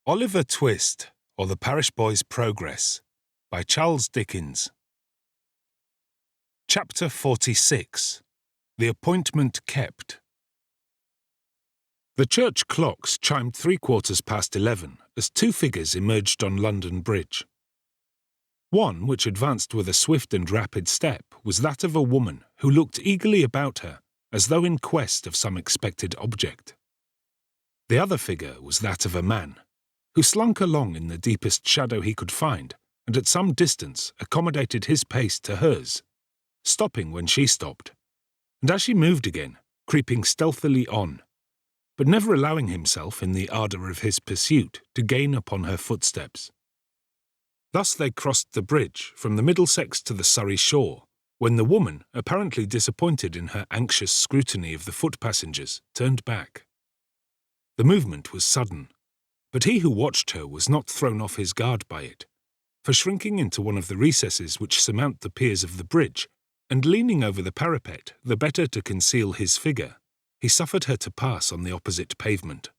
Oliver Twist, or The Parish Boy's Progress, by Charles Dickens. Chapter 46. The Appointment Kept. The church clocks chimed 11:15 as two figures emerged on London Bridge. One, which advanced with a swift and rapid step, was that of a woman who looked eagerly about her, as though in quest of some expected object. The other figure was that of a man, who slunk along in the deepest shadow he could find, and at some distance accommodated his pace to hers, stopping when she stopped, and as she moved again, creeping stealthily on, but never allowing himself, in the ardour of his pursuit, to gain upon her footsteps. Thus they crossed the bridge from the Middlesex to the Surrey shore, when the woman, apparently disappointed in her anxious scrutiny of the foot passengers, turned back. The movement was sudden, but he who watched her was not thrown off his guard by it, for shrinking into one of the recesses which surmount the piers of the bridge, and leaning over the parapet the better to conceal his figure, he suffered her to pass on the opposite pavement.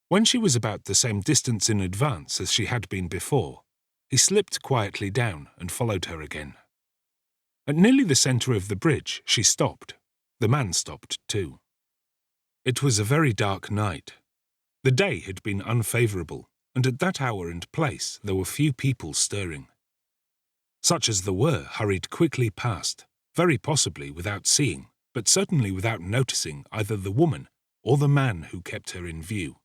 When she was about the same distance in advance as she had been before, he slipped quietly down and followed her again. At nearly the centre of the bridge she stopped. The man stopped too. It was a very dark night. The day had been unfavourable, and at that hour and place there were few people stirring. Such as there were hurried quickly past, very possibly without seeing, but certainly without noticing either the woman or the man who kept her in view.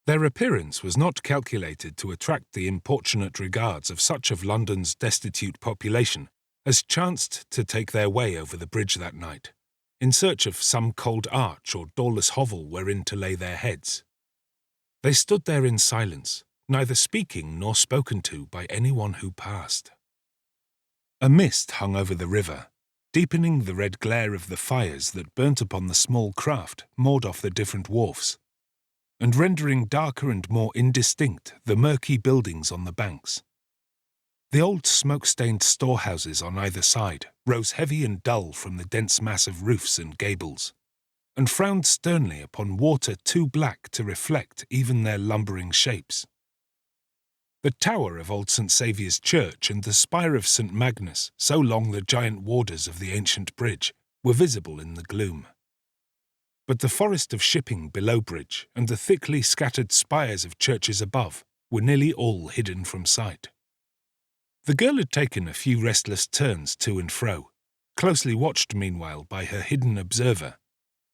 Their appearance was not calculated to attract the importunate regards of such of London's destitute population as chanced to take their way over the bridge that night, in search of some cold arch or doorless hovel wherein to lay their heads. They stood there in silence, neither speaking nor spoken to by anyone who passed. A mist hung over the river, deepening the red glare of the fires that burnt upon the small craft moored off the different wharfs, and rendering darker and more indistinct the murky buildings on the banks. The old smoke-stained storehouses on either side rose heavy and dull from the dense mass of roofs and gables, and frowned sternly upon water too black to reflect even their lumbering shapes. The tower of old St. Saviour's Church and the spire of St. Magnus, so long the giant warders of the ancient bridge, were visible in the gloom. But the forest of shipping below bridge and the thickly scattered spires of churches above were nearly all hidden from sight. The girl had taken a few restless turns to and fro, closely watched meanwhile by her hidden observer,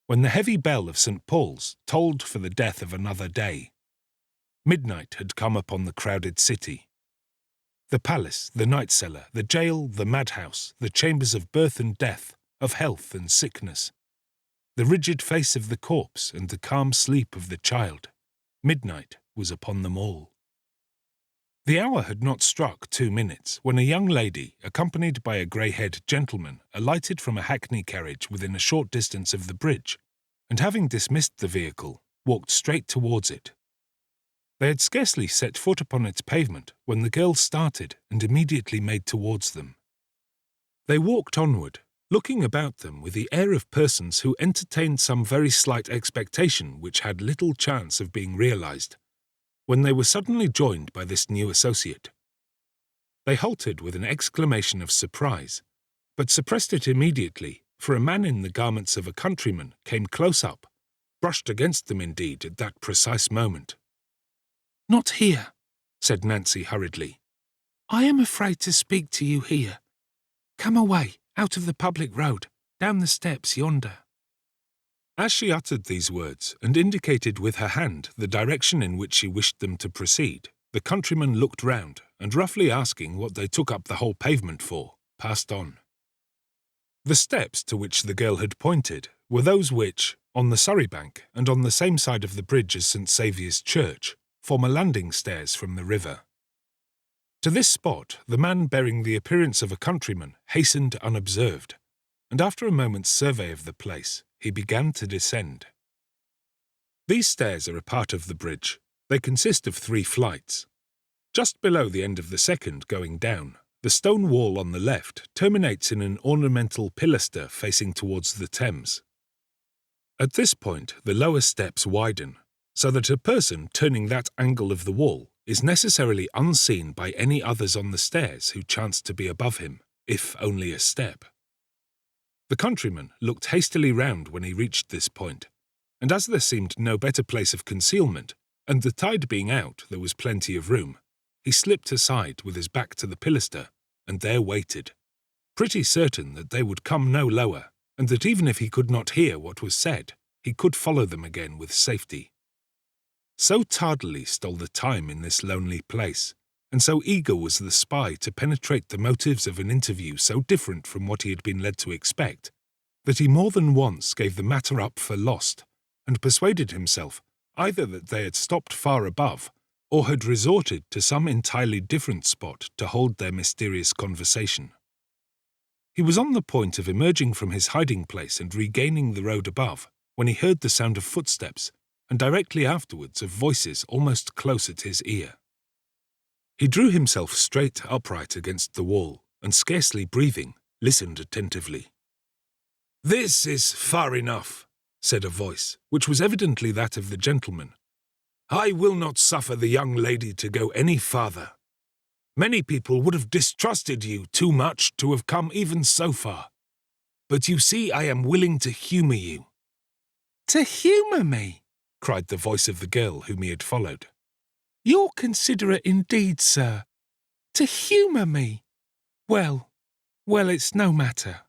when the heavy bell of St. Paul's tolled for the death of another day. Midnight had come upon the crowded city. The palace, the night cellar, the jail, the madhouse, the chambers of birth and death, of health and sickness, the rigid face of the corpse and the calm sleep of the child, midnight was upon them all. The hour had not struck 2 minutes when a young lady, accompanied by a grey-haired gentleman, alighted from a hackney carriage within a short distance of the bridge, and having dismissed the vehicle, walked straight towards it. They had scarcely set foot upon its pavement when the girl started and immediately made towards them. They walked onward, looking about them with the air of persons who entertained some very slight expectation which had little chance of being realized, when they were suddenly joined by this new associate. They halted with an exclamation of surprise, but suppressed it immediately, for a man in the garments of a countryman came close up, brushed against them indeed at that precise moment. "Not here," said Nancy hurriedly. "I am afraid to speak to you here. Come away, out of the public road, down the steps yonder." As she uttered these words and indicated with her hand the direction in which she wished them to proceed, the countryman looked round and, roughly asking what they took up the whole pavement for, passed on. The steps to which the girl had pointed were those which, on the Surrey bank and on the same side of the bridge as St. Saviour's Church, form a landing stairs from the river. To this spot the man bearing the appearance of a countryman hastened unobserved, and after a moment's survey of the place, he began to descend. These stairs are a part of the bridge. They consist of 3 flights. Just below the end of the second going down, the stone wall on the left terminates in an ornamental pilaster facing towards the Thames. At this point the lower steps widen, so that a person turning that angle of the wall is necessarily unseen by any others on the stairs who chance to be above him, if only a step. The countryman looked hastily round when he reached this point, and as there seemed no better place of concealment, and the tide being out there was plenty of room, he slipped aside with his back to the pilaster, and there waited, pretty certain that they would come no lower, and that even if he could not hear what was said, he could follow them again with safety. So tardily stole the time in this lonely place, and so eager was the spy to penetrate the motives of an interview so different from what he had been led to expect, that he more than once gave the matter up for lost, and persuaded himself either that they had stopped far above, or had resorted to some entirely different spot to hold their mysterious conversation. He was on the point of emerging from his hiding-place and regaining the road above, when he heard the sound of footsteps, and directly afterwards of voices almost close at his ear. He drew himself straight upright against the wall, and scarcely breathing, listened attentively. "This is far enough," said a voice, which was evidently that of the gentleman. "I will not suffer the young lady to go any farther. Many people would have distrusted you too much to have come even so far. But you see I am willing to humour you." "To humour me?" cried the voice of the girl whom he had followed. "You're considerate indeed, sir. To humour me? Well, it's no matter."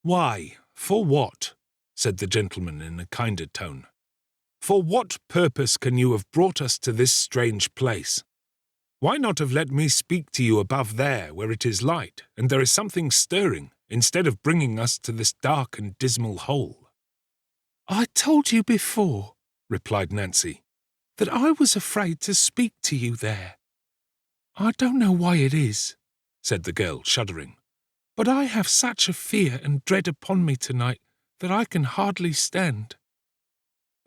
"Why, for what?" said the gentleman in a kinder tone. "For what purpose can you have brought us to this strange place? Why not have let me speak to you above there where it is light and there is something stirring, instead of bringing us to this dark and dismal hole?" "I told you before," replied Nancy, "that I was afraid to speak to you there. I don't know why it is," said the girl, shuddering, "but I have such a fear and dread upon me tonight that I can hardly stand."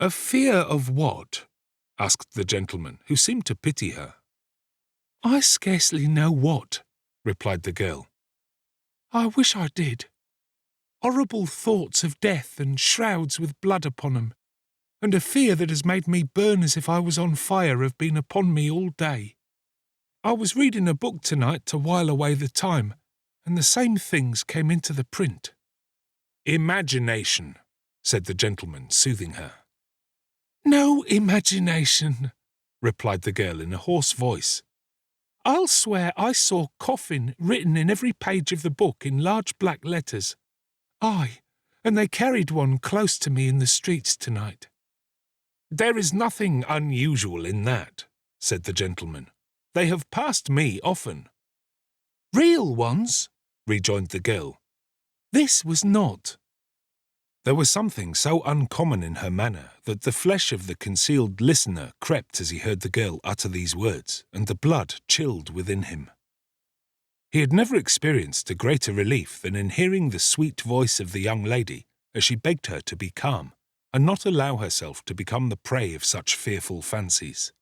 "A fear of what?" asked the gentleman, who seemed to pity her. "I scarcely know what," replied the girl. "I wish I did. Horrible thoughts of death and shrouds with blood upon 'em, and a fear that has made me burn as if I was on fire have been upon me all day. I was reading a book tonight to while away the time, and the same things came into the print." "Imagination," said the gentleman, soothing her. "No imagination," replied the girl in a hoarse voice. "I'll swear I saw coffin written in every page of the book in large black letters. Aye, and they carried one close to me in the streets tonight." "There is nothing unusual in that," said the gentleman. "They have passed me often." "Real ones?" rejoined the girl. "This was not." There was something so uncommon in her manner that the flesh of the concealed listener crept as he heard the girl utter these words, and the blood chilled within him. He had never experienced a greater relief than in hearing the sweet voice of the young lady as she begged her to be calm, and not allow herself to become the prey of such fearful fancies.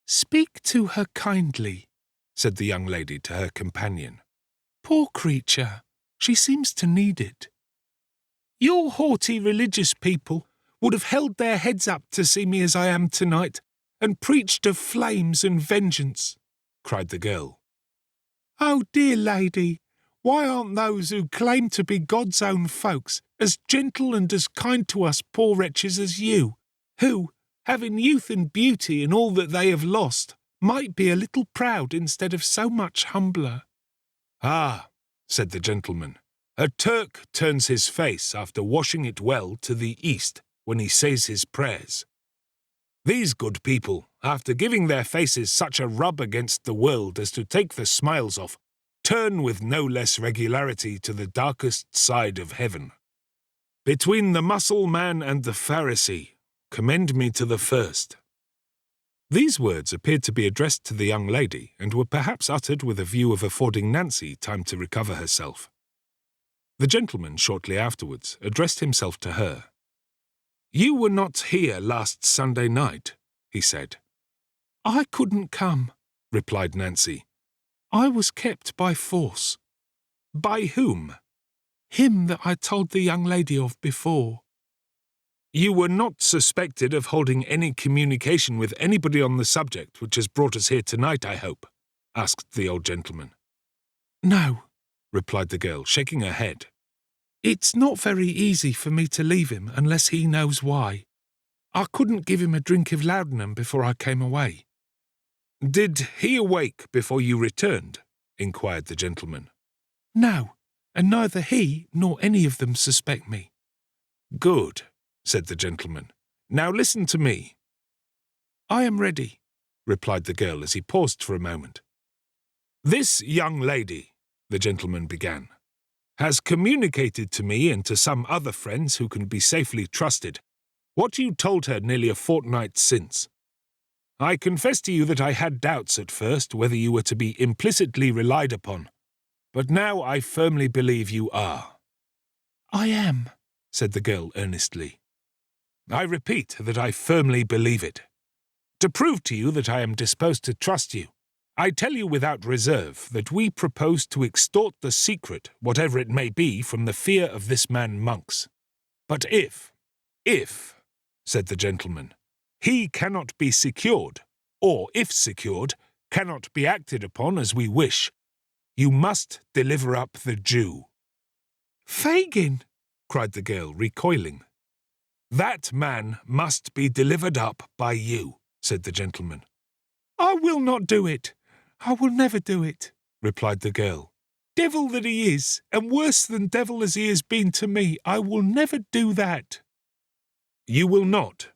"Speak to her kindly," said the young lady to her companion. "Poor creature, she seems to need it." "Your haughty religious people would have held their heads up to see me as I am tonight, and preached of flames and vengeance," cried the girl. "Oh, dear lady, why aren't those who claim to be God's own folks as gentle and as kind to us poor wretches as you, who, having youth and beauty and all that they have lost, might be a little proud instead of so much humbler?" "Ah," said the gentleman, "a Turk turns his face after washing it well to the east when he says his prayers. These good people, after giving their faces such a rub against the world as to take the smiles off, turn with no less regularity to the darkest side of heaven. Between the Mussulman and the Pharisee, commend me to the first." These words appeared to be addressed to the young lady, and were perhaps uttered with a view of affording Nancy time to recover herself. The gentleman shortly afterwards addressed himself to her. "You were not here last Sunday night," he said. "I couldn't come," replied Nancy. "I was kept by force." "By whom?" "Him that I told the young lady of before." You were not suspected of holding any communication with anybody on the subject which has brought us here tonight, I hope? Asked the old gentleman. No, replied the girl, shaking her head. It's not very easy for me to leave him unless he knows why. I couldn't give him a drink of laudanum before I came away. Did he awake before you returned? Inquired the gentleman. No, and neither he nor any of them suspect me. Good, said the gentleman. Now listen to me. I am ready, replied the girl as he paused for a moment. This young lady, the gentleman began, has communicated to me and to some other friends who can be safely trusted what you told her nearly a fortnight since. I confess to you that I had doubts at first whether you were to be implicitly relied upon, but now I firmly believe you are. I am, said the girl earnestly. I repeat that I firmly believe it. To prove to you that I am disposed to trust you, I tell you without reserve that we propose to extort the secret, whatever it may be, from the fear of this man Monks. But if, said the gentleman, he cannot be secured, or if secured, cannot be acted upon as we wish, you must deliver up the Jew. Fagin, cried the girl, recoiling. That man must be delivered up by you, said the gentleman. I will not do it. I will never do it, replied the girl. Devil that he is, and worse than devil as he has been to me, I will never do that. You will not,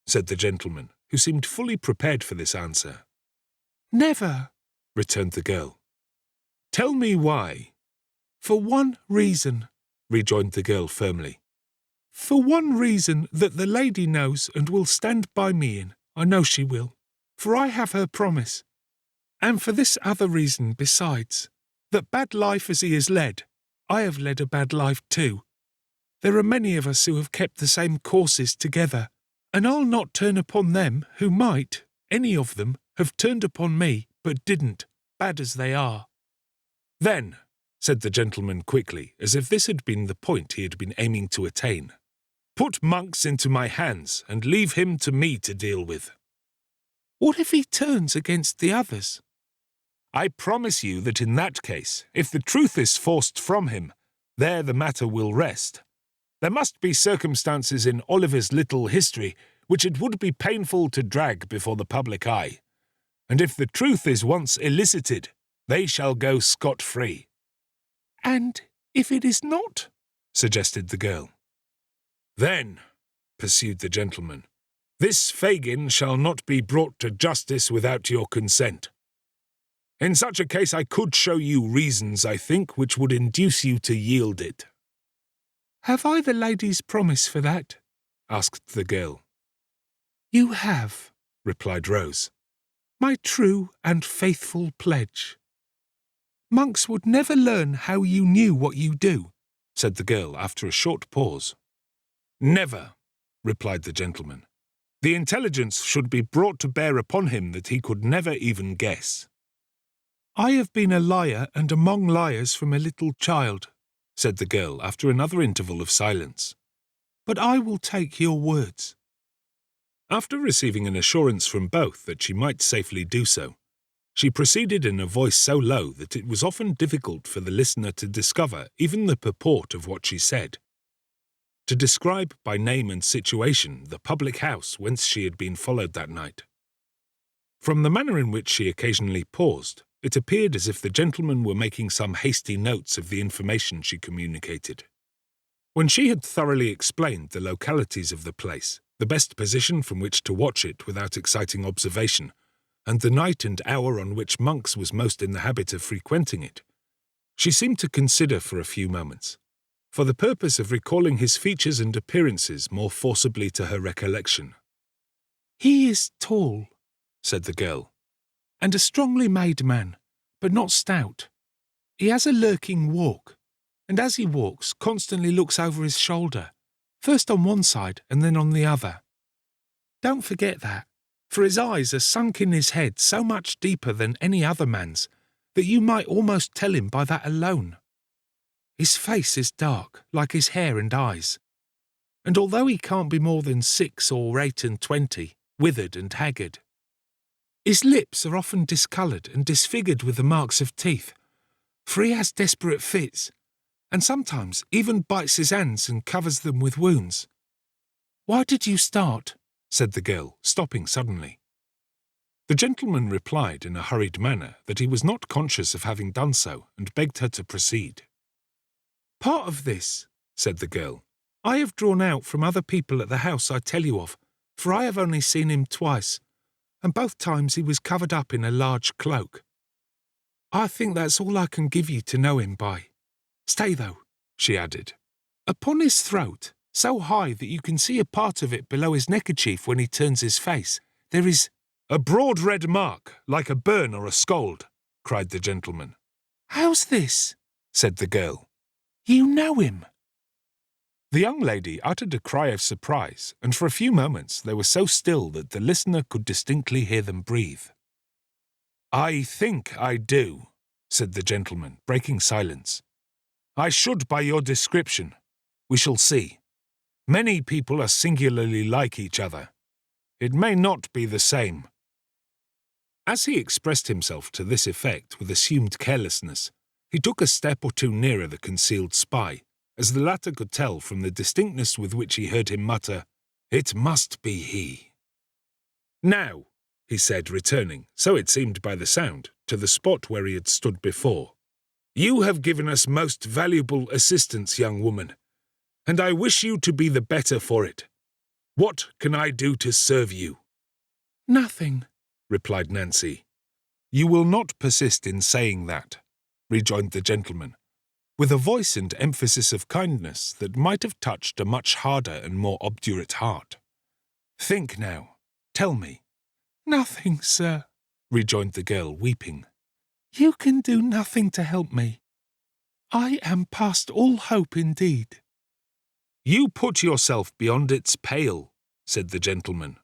said the gentleman, who seemed fully prepared for this answer. Never, returned the girl. Tell me why. For one reason, rejoined the girl firmly. For one reason that the lady knows and will stand by me in, I know she will, for I have her promise. And for this other reason besides, that bad life as he has led, I have led a bad life too. There are many of us who have kept the same courses together, and I'll not turn upon them who might, any of them, have turned upon me, but didn't, bad as they are. Then, said the gentleman quickly, as if this had been the point he had been aiming to attain, put Monks into my hands and leave him to me to deal with. What if he turns against the others? I promise you that in that case, if the truth is forced from him, there the matter will rest. There must be circumstances in Oliver's little history which it would be painful to drag before the public eye, and if the truth is once elicited, they shall go scot-free. And if it is not? Suggested the girl. Then, pursued the gentleman, this Fagin shall not be brought to justice without your consent. In such a case I could show you reasons, I think, which would induce you to yield it. Have I the lady's promise for that? Asked the girl. You have, replied Rose. My true and faithful pledge. Monks would never learn how you knew what you do, said the girl after a short pause. Never, replied the gentleman. The intelligence should be brought to bear upon him that he could never even guess. I have been a liar and among liars from a little child, said the girl after another interval of silence. But I will take your words. After receiving an assurance from both that she might safely do so, she proceeded in a voice so low that it was often difficult for the listener to discover even the purport of what she said. To describe by name and situation the public house whence she had been followed that night. From the manner in which she occasionally paused, it appeared as if the gentleman were making some hasty notes of the information she communicated. When she had thoroughly explained the localities of the place, the best position from which to watch it without exciting observation, and the night and hour on which Monks was most in the habit of frequenting it, she seemed to consider for a few moments, for the purpose of recalling his features and appearances more forcibly to her recollection. He is tall, said the girl, and a strongly made man, but not stout. He has a lurking walk, and as he walks constantly looks over his shoulder, first on one side and then on the other. Don't forget that, for his eyes are sunk in his head so much deeper than any other man's that you might almost tell him by that alone. His face is dark, like his hair and eyes, and although he can't be more than 6 or 28, withered and haggard. His lips are often discoloured and disfigured with the marks of teeth, for he has desperate fits, and sometimes even bites his hands and covers them with wounds. Why did you start? Said the girl, stopping suddenly. The gentleman replied in a hurried manner that he was not conscious of having done so, and begged her to proceed. Part of this, said the girl, I have drawn out from other people at the house I tell you of, for I have only seen him twice, and both times he was covered up in a large cloak. I think that's all I can give you to know him by. Stay, though, she added. Upon his throat, so high that you can see a part of it below his neckerchief when he turns his face, there is a broad red mark, like a burn or a scald, cried the gentleman. How's this? Said the girl. You know him. The young lady uttered a cry of surprise, and for a few moments they were so still that the listener could distinctly hear them breathe. I think I do, said the gentleman, breaking silence. I should by your description. We shall see. Many people are singularly like each other. It may not be the same. As he expressed himself to this effect with assumed carelessness, he took a step or two nearer the concealed spy, as the latter could tell from the distinctness with which he heard him mutter, It must be he. Now, he said, returning, so it seemed by the sound, to the spot where he had stood before, you have given us most valuable assistance, young woman, and I wish you to be the better for it. What can I do to serve you? Nothing, replied Nancy. You will not persist in saying that, rejoined the gentleman, with a voice and emphasis of kindness that might have touched a much harder and more obdurate heart. Think now. Tell me. Nothing, sir, rejoined the girl, weeping. You can do nothing to help me. I am past all hope indeed. You put yourself beyond its pale, said the gentleman.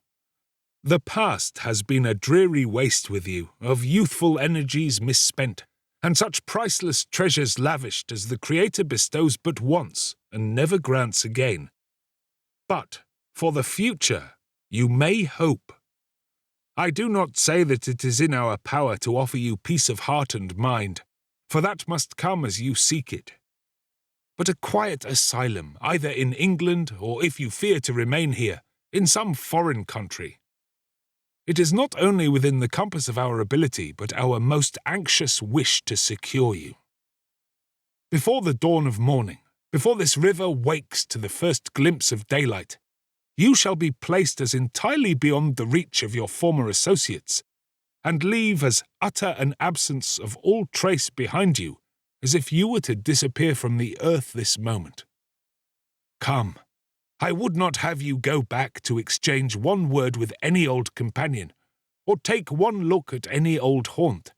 The past has been a dreary waste with you, of youthful energies misspent, and such priceless treasures lavished as the Creator bestows but once, and never grants again. But, for the future, you may hope. I do not say that it is in our power to offer you peace of heart and mind, for that must come as you seek it. But a quiet asylum, either in England or, if you fear to remain here, in some foreign country. It is not only within the compass of our ability, but our most anxious wish to secure you. Before the dawn of morning, before this river wakes to the first glimpse of daylight, you shall be placed as entirely beyond the reach of your former associates, and leave as utter an absence of all trace behind you as if you were to disappear from the earth this moment. Come, I would not have you go back to exchange one word with any old companion, or take one look at any old haunt,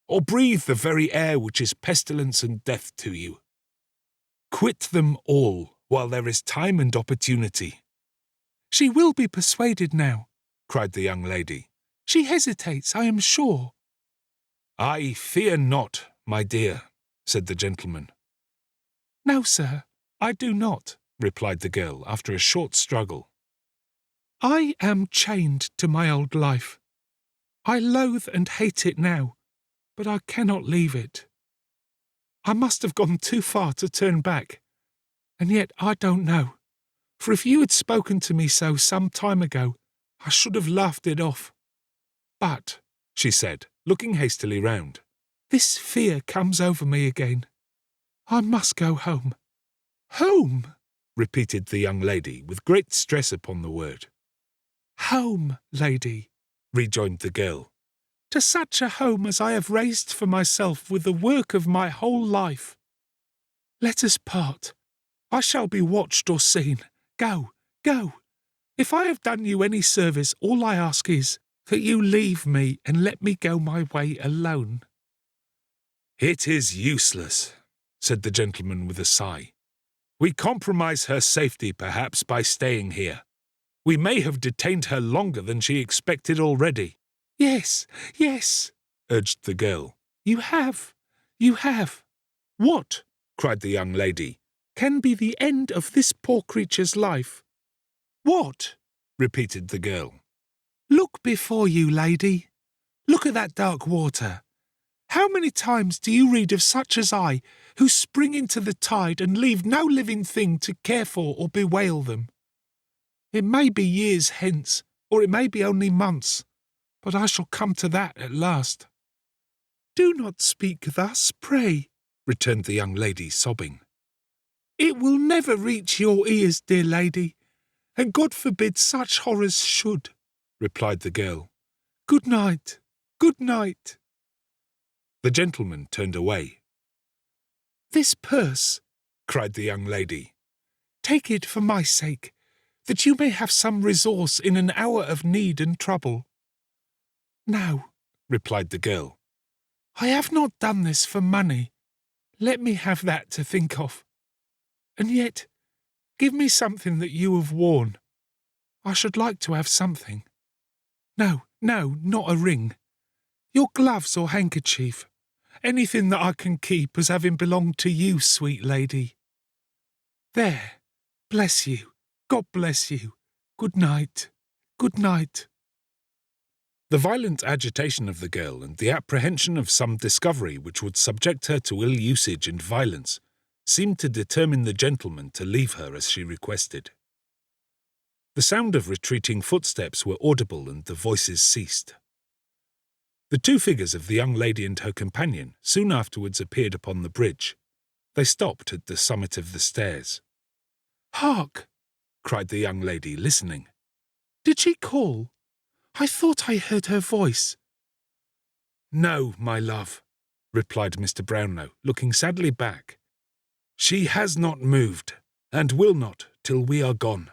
or breathe the very air which is pestilence and death to you. Quit them all while there is time and opportunity. She will be persuaded now, cried the young lady. She hesitates, I am sure. I fear not, my dear, said the gentleman. No, sir, I do not, replied the girl after a short struggle. I am chained to my old life. I loathe and hate it now, but I cannot leave it. I must have gone too far to turn back, and yet I don't know, for if you had spoken to me so some time ago, I should have laughed it off. But, she said, looking hastily round, this fear comes over me again. I must go home. Home, repeated the young lady, with great stress upon the word. Home, lady, rejoined the girl. To such a home as I have raised for myself with the work of my whole life. Let us part. I shall be watched or seen. Go, go. If I have done you any service, all I ask is that you leave me and let me go my way alone. It is useless, said the gentleman with a sigh. We compromise her safety, perhaps, by staying here. We may have detained her longer than she expected already. Yes, yes, urged the girl. You have. What, cried the young lady, can be the end of this poor creature's life? "What?" repeated the girl. "Look before you, lady. Look at that dark water. How many times do you read of such as I, who spring into the tide and leave no living thing to care for or bewail them? It may be years hence, or it may be only months, but I shall come to that at last." "Do not speak thus, pray," returned the young lady, sobbing. "It will never reach your ears, dear lady, and God forbid such horrors should," replied the girl. "Good night, good night." The gentleman turned away. "This purse," cried the young lady. "Take it for my sake, that you may have some resource in an hour of need and trouble." "No," replied the girl. "I have not done this for money. Let me have that to think of. And yet, give me something that you have worn. I should like to have something. No, not a ring. Your gloves or handkerchief. Anything that I can keep as having belonged to you, sweet lady. There. Bless you. God bless you. Good night. Good night." The violent agitation of the girl and the apprehension of some discovery which would subject her to ill usage and violence seemed to determine the gentleman to leave her as she requested. The sound of retreating footsteps were audible and the voices ceased. The two figures of the young lady and her companion soon afterwards appeared upon the bridge. They stopped at the summit of the stairs. "Hark!" cried the young lady, listening. "Did she call? I thought I heard her voice." "No, my love," replied Mr. Brownlow, looking sadly back. "She has not moved, and will not till we are gone."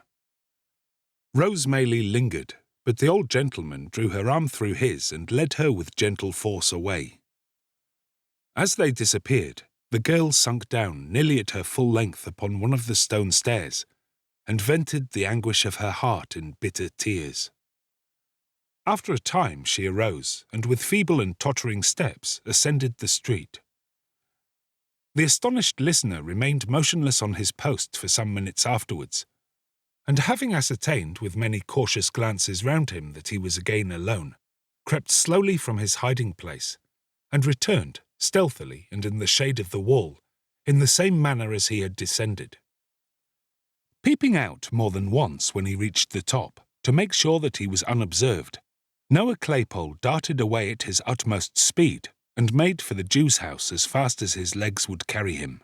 Rose Maylie lingered, but the old gentleman drew her arm through his and led her with gentle force away. As they disappeared, the girl sunk down nearly at her full length upon one of the stone stairs, and vented the anguish of her heart in bitter tears. After a time she arose, and with feeble and tottering steps ascended the street. The astonished listener remained motionless on his post for some minutes afterwards, and having ascertained with many cautious glances round him that he was again alone, crept slowly from his hiding-place, and returned, stealthily and in the shade of the wall, in the same manner as he had descended. Peeping out more than once when he reached the top, to make sure that he was unobserved, Noah Claypole darted away at his utmost speed, and made for the Jew's house as fast as his legs would carry him.